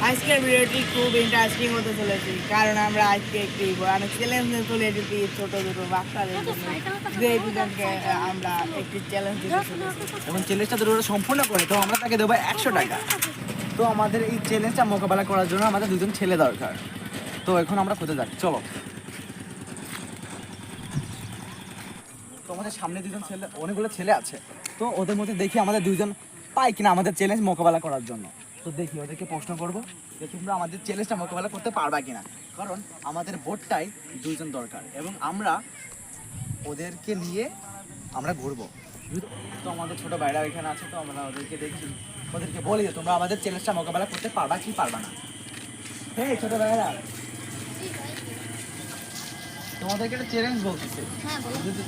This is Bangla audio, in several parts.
আজকের ভিডিওটি খুব ইন্টারেস্টিং হতে চলেছে, কারণ আমরা আজকে একটি অনেক চ্যালেঞ্জ নিয়ে চলে এসেছি ছোট ছোট বাচ্চাদের জন্য। যে দুজনকে আমরা একটি চ্যালেঞ্জ দিতে চলেছি এবং চ্যালেঞ্জটা যদি ওরা সম্পূর্ণ করে তো আমরা তাকে দেবো 100 টাকা। তো আমাদের এই চ্যালেঞ্জটা মোকাবেলা করার জন্য আমাদের দুজন ছেলে দরকার। তো এখন আমরা কোথায় যাচ্ছি, চলো। তো আমাদের সামনে দুজন ছেলে, অনেকগুলো ছেলে আছে, তো ওদের মধ্যে দেখি আমাদের দুজন পাই কিনা আমাদের চ্যালেঞ্জ মোকাবেলা করার জন্য। তো দেখি ওদেরকে প্রশ্ন করবো যে তোমরা আমাদের চ্যালেঞ্জটা মোকাবেলা করতে পারবা কিনা, কারণ আমাদের বোটটাই দুইজন দরকার এবং আমরা ওদেরকে নিয়ে আমরা ঘুরবো। তো আমাদের ছোট ভাইরা এখানে আছে, তো আমরা ওদেরকে দেখি, ওদেরকে বলি যে তোমরা আমাদের চ্যালেঞ্জটা মোকাবেলা করতে পারবা কি পারবা না। হ্যাঁ ছোট ভাইরা, তোমাদেরকে একটা চ্যালেঞ্জ বলতেছি,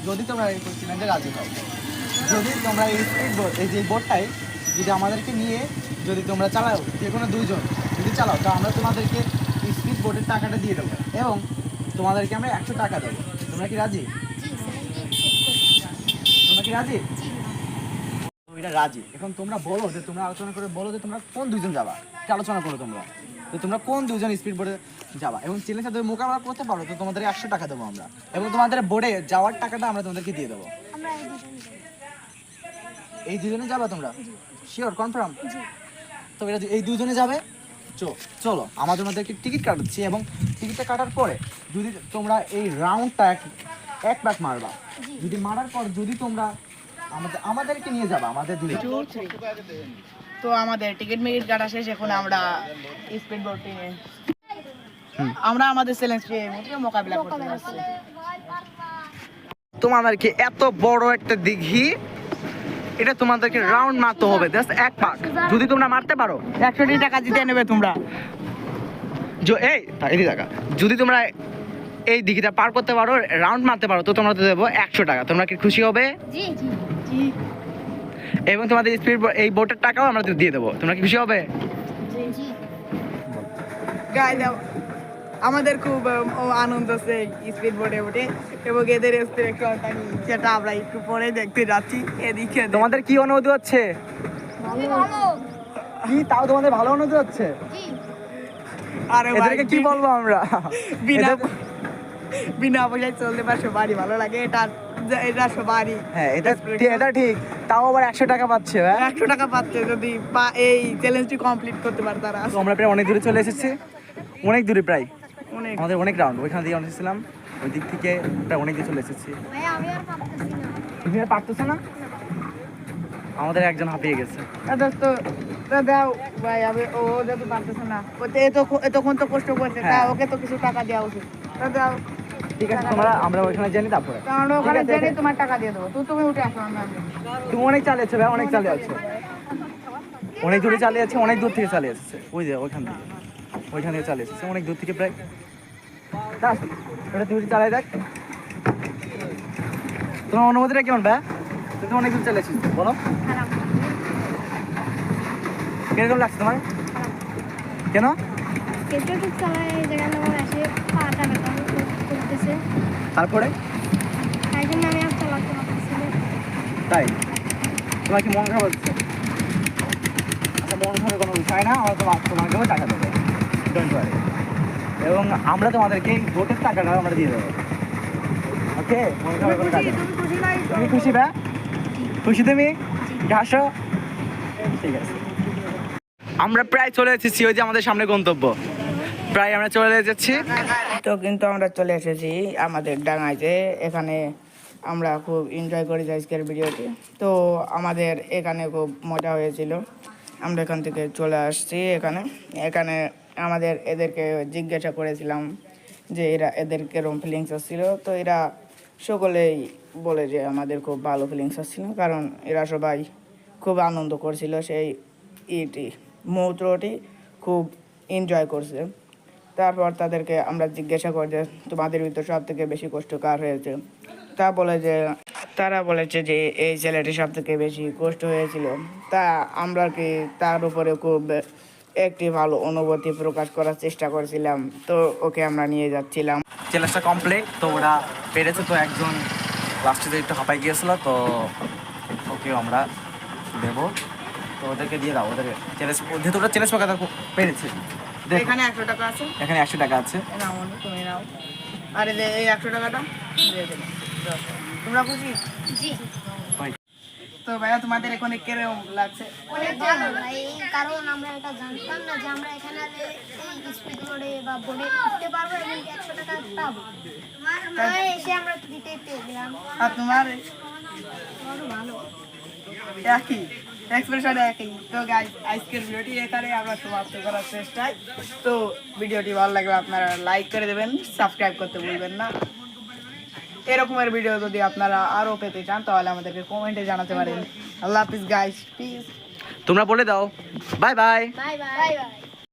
যদি তোমরা এই চ্যালেঞ্জে রাজি হও, যদি তোমরা এই স্পিড বোট, এই যে বোটটাই যদি আমাদেরকে নিয়ে যদি তোমরা চালাও, যে কোনো দুইজন যদি চালাও, তো আমরা তোমাদেরকে স্পিড বোটের টাকাটা দিয়ে দেবো এবং তোমাদেরকে আমরা 100 টাকা দেবো। তোমরা কি রাজি? তোমরা কি রাজি? এটা রাজি। এখন তোমরা বলো যে তোমরা আলোচনা করে বলো যে তোমরা কোন দুইজন যাবা, আলোচনা করো তোমরা তো তোমরা কোন দুজন স্পিড বোটে যাবা এবং চ্যালেঞ্জটা তুমি মোকাবেলা করতে পারো তো তোমাদের 100 টাকা দেবো আমরা এবং তোমাদের বোটে যাওয়ার টাকাটা আমরা তোমাদেরকে দিয়ে দেবো। এই দুজনে যাবা তোমরা? Sure, confirm? তো এটা এই দুজনে যাবে। চলো আমাদের মধ্যে টিকিট কাটাচ্ছি এবং টিকিটটা কাটার পরে যদি তোমরা এই রাউন্ডটা এক পাক মারবা, যদি মারার পর যদি তোমরা আমাদেরকে নিয়ে যাবা, আমাদের দুজন। তো আমাদের টিকিট মিকিট কাটা শেষ, এখন আমরা স্পিড বোটে আমরা আমাদের চ্যালেঞ্জকে মোকাবিলা করতে যাচ্ছি। তোমাদেরকে এত বড় একটা দিঘি, এটা তোমাদেরকে রাউন্ড মারতে হবে, জাস্ট এক পাক। যদি তোমরা মারতে পারো 100 টাকা জিতে নেবে তোমরা। এই টাকা যদি তোমরা এই দিঘিটা পার করতে পারো, রাউন্ড মারতে পারো, তো তোমরা দেবো 100 টাকা। তোমরা কি খুশি হবে? এবং তোমাদের স্পিড এই বোটের টাকাও আমরা দিয়ে দেবো। তোমরা কি খুশি হবে? আমাদের খুব আনন্দ আছে স্পিড বোটে উঠে এবং এদের যেটা আমরা একটু পরে দেখতে যাচ্ছি। এদিকে তোমাদের কি অনুভূতি হচ্ছে? কি তাও তোমাদের ভালো অনুভূতি হচ্ছে? আরে এদেরকে কি বলবো আমরা? বিনা পয়সায় চলতে পারছো, বাড়ি ভালো লাগে। এটা সবারই। হ্যাঁ, এটা ঠিক। তাও আবার 100 টাকা পাচ্ছে। 100 টাকা পাচ্ছে যদি এই চ্যালেঞ্জটি কমপ্লিট করতে পারে তারা। তো আমরা প্রায় অনেক দূরে চলে এসেছি, অনেক দূরে, প্রায় অনেক, আমাদের অনেক রাউন্ড ওইখান দিয়ে এসেছিলাম, ওই দিক থেকে প্রায় অনেক দূরে চলে এসেছি। তুমি আর পারতেছো না? আমাদের একজন হাঁপিয়ে গেছে। দাও ভাই, ও যেহেতু পারতেছে না, এতক্ষণ তো কষ্ট করছে, তা ওকে তো কিছু টাকা দেওয়া উচিত। দাও, ঠিক আছে, আমরা ওইখানে জানি, তারপরে ওখানে জেনে তোমার টাকা দিয়ে দেবো। তুমি উঠে আসো। তুমি অনেক চালিয়েছো ভাই, অনেক চালিয়েছো, অনেক দূরে চালিয়েছে, অনেক দূর থেকে চালিয়ে এসেছে। ওই যে ওইখান থেকে চালিয়ে এসেছে অনেক দূর থেকে, প্রায়। ওটা তুমি চালাই দেখ। তোমার অনুমতিটা কেমন ভাই? তুমি অনেক দূর চালিয়ে এসেছো, বলো কিরকম লাগছে তোমার? কেন? তারপরে তাই তোমার কি মন খারাপ হচ্ছে? আচ্ছা, মন খারাপ কোনো বিষয় না, আমরা তোমাকেও টাকা দেবো, ডোন্ট ওয়ারি। এবং আমরা তোমাদেরকে ভোটের টাকাটা আমরা দিয়ে দেবো, ওকে? মন খারাপ কোনো টাকা। তুমি খুশি ভাই? খুশি তুমি? ঘাসো, ঠিক আছে। আমরা প্রায় চলে এসেছি, ওই যে আমাদের সামনে গন্তব্য, প্রায় আমরা চলে যাচ্ছি। তো কিন্তু আমরা চলে এসেছি আমাদের ডাঙাইতে। এখানে আমরা খুব এনজয় করেছি আজকের ভিডিওটি। তো আমাদের এখানে খুব মজা হয়েছিল। আমরা এখান থেকে চলে আসছি এখানে আমাদের এদেরকে জিজ্ঞাসা করেছিলাম যে এদের কিরকম ফিলিংস আসছিল। তো এরা সকলেই বলে যে আমাদের খুব ভালো ফিলিংস আসছিল, কারণ এরা সবাই খুব আনন্দ করছিল, সেই মুহূর্তটি খুব এনজয় করছে। তারপর তাদেরকে আমরা জিজ্ঞাসা করি যে তোমাদের ভিতর সব থেকে বেশি কষ্ট কার হয়েছে। তারা বলেছে যে এই ছেলেটি সব থেকে বেশি কষ্ট হয়েছিল। তা আমরা কি তার উপরে খুব একটি ভালো অনুভূতি প্রকাশ করার চেষ্টা করছিলাম। তো ওকে আমরা নিয়ে যাচ্ছিলাম। চ্যালেঞ্জটা কমপ্লিট, তো ওরা পেরেছে। তো একজন লাস্টে একটু হাঁপাই গিয়েছিল, তো ওকে আমরা দেবো। তো ওদেরকে দিয়ে দাও, ওদের চ্যালেঞ্জ, যেহেতু ওরা চ্যালেঞ্জ পাকাতে পেরেছে। দেখো, এখানে 100 টাকা আছে, এখানে 100 টাকা আছে। এ নাও বন্ধু, তুমি নাও। আর এই 100 টাকাটা দিয়ে দিলাম। তোমরা খুশি? জি ওই, তো ভাইয়া তোমাদের এখানে কিরকম লাগছে? অনেক ভালো ভাই, কারণ আমরা এটা জানতাম না যে আমরা এখানে এই স্পিড বোর্ডে বা বোর্ডে উঠতে পারবো এবং 100 টাকা পাবো। তাই এসে আমরা দিতে পেয়ে গেলাম। আর তোমার আরো ভালো। একই এক্সপ্রেশন একই। তো গাইস, আজকের ভিডিওটি এখানে আমরা সমাপ্ত করার চেষ্টায়। তো ভিডিওটি ভালো লাগলে আপনারা লাইক করে দেবেন, সাবস্ক্রাইব করতে ভুলবেন না। এরকমের ভিডিও যদি আপনারা আরও পেতে চান তাহলে আমাদেরকে কমেন্টে জানাতে পারেন। আল্লাহ হাফিজ গাইস, পিস। তোমরা বলে দাও বাই বাই। Bye bye.